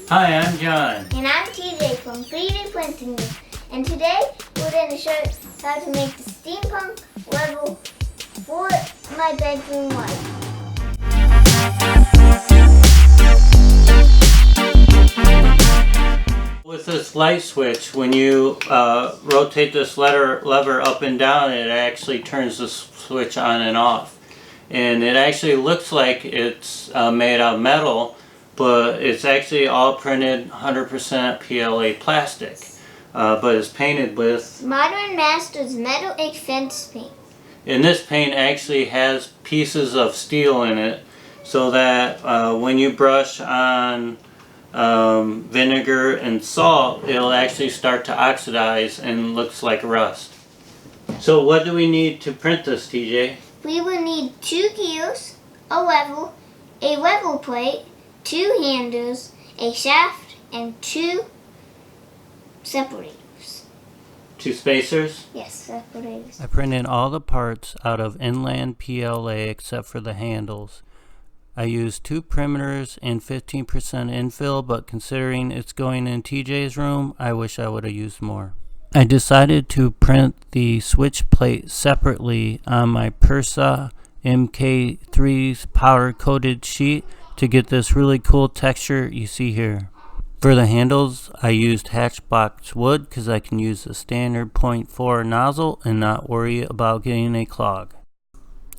Hi, I'm John. And I'm TJ from 3D Printing News. And today we're going to show you how to make the steampunk level for my bedroom light. With this light switch, when you rotate this lever up and down, it actually turns the switch on and off. And it actually looks like it's made out of metal, but it's actually all printed 100% PLA plastic. But it's painted with Modern Masters Metal Expense Paint. And this paint actually has pieces of steel in it, so that when you brush on vinegar and salt, it'll actually start to oxidize and looks like rust. So what do we need to print this, TJ? We will need 2 gears, a level plate, 2 handles, a shaft, and 2 separators. 2 spacers? Yes, separators. I printed all the parts out of inland PLA except for the handles. I used 2 perimeters and 15% infill, but considering it's going in TJ's room, I wish I would have used more. I decided to print the switch plate separately on my Persa MK3's powder coated sheet to get this really cool texture you see here. For the handles, I used Hatchbox wood because I can use the standard 0.4 nozzle and not worry about getting a clog.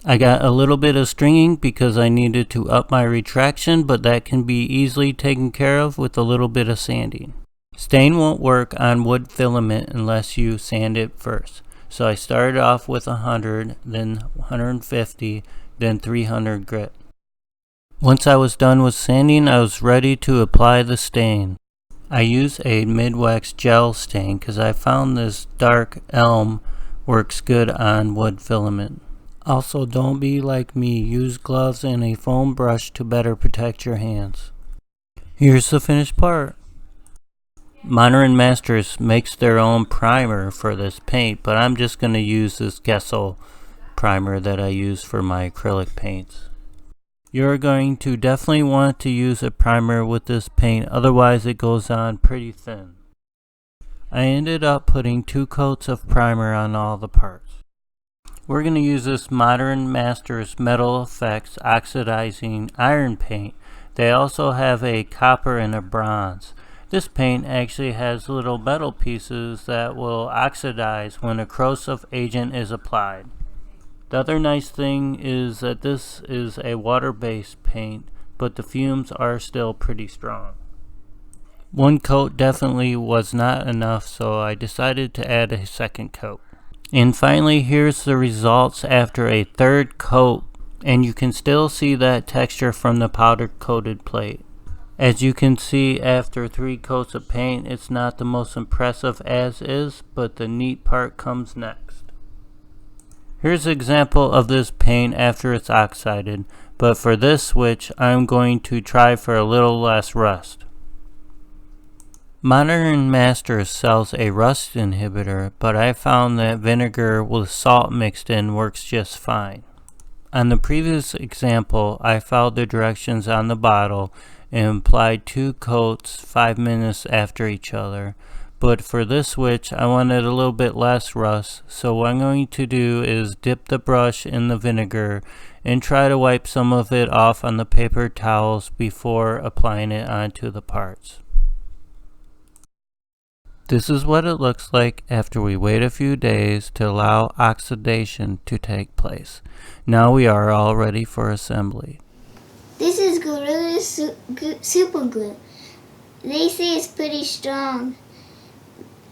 I got a little bit of stringing because I needed to up my retraction, but that can be easily taken care of with a little bit of sanding. Stain won't work on wood filament unless you sand it first. So I started off with 100, then 150, then 300 grit. Once I was done with sanding, I was ready to apply the stain. I use a Midwex gel stain because I found this dark elm works good on wood filament. Also, don't be like me, use gloves and a foam brush to better protect your hands. Here's the finished part. Modern Masters makes their own primer for this paint, but I'm just going to use this Gesso primer that I use for my acrylic paints. You're going to definitely want to use a primer with this paint, otherwise it goes on pretty thin. I ended up putting 2 coats of primer on all the parts. We're going to use this Modern Masters Metal Effects Oxidizing Iron Paint. They also have a copper and a bronze. This paint actually has little metal pieces that will oxidize when a corrosive agent is applied. The other nice thing is that this is a water-based paint, but the fumes are still pretty strong. 1 coat definitely was not enough, so I decided to add a 2nd coat. And finally, here's the results after a 3rd coat, and you can still see that texture from the powder coated plate. As you can see, after 3 coats of paint, it's not the most impressive as is, but the neat part comes next. Here's an example of this paint after it's oxided, but for this switch, I'm going to try for a little less rust. Modern Masters sells a rust inhibitor, but I found that vinegar with salt mixed in works just fine. On the previous example, I followed the directions on the bottle and applied 2 coats 5 minutes after each other. But for this switch, I wanted a little bit less rust, so what I'm going to do is dip the brush in the vinegar and try to wipe some of it off on the paper towels before applying it onto the parts. This is what it looks like after we wait a few days to allow oxidation to take place. Now we are all ready for assembly. This is Gorilla Super Glue. They say it's pretty strong.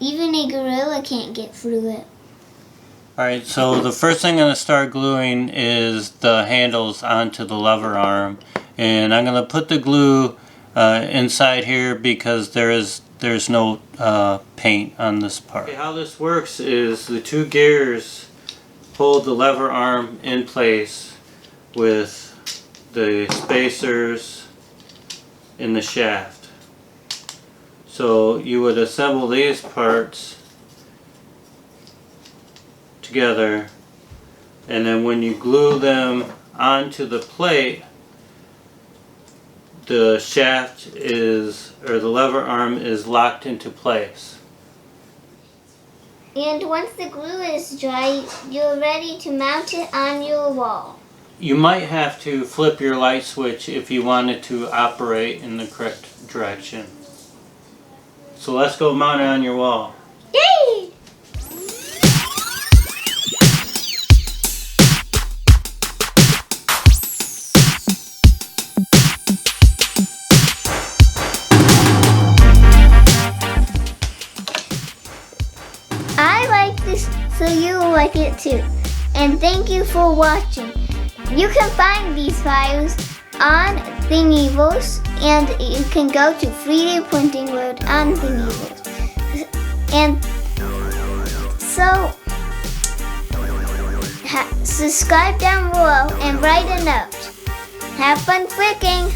Even a gorilla can't get through it. Alright, so the first thing I'm going to start gluing is the handles onto the lever arm. And I'm going to put the glue inside here because there's no paint on this part. Okay, how this works is the 2 gears hold the lever arm in place with the spacers in the shaft. So you would assemble these parts together, and then when you glue them onto the plate, the shaft is, or the lever arm is locked into place. And once the glue is dry, you're ready to mount it on your wall. You might have to flip your light switch if you want it to operate in the correct direction. So let's go mount it on your wall. Yay! I like this, so you will like it too. And thank you for watching. You can find these files on Thingiverse, and you can go to 3D Printing World on Thingiverse. And so, subscribe down below and write a note. Have fun flicking!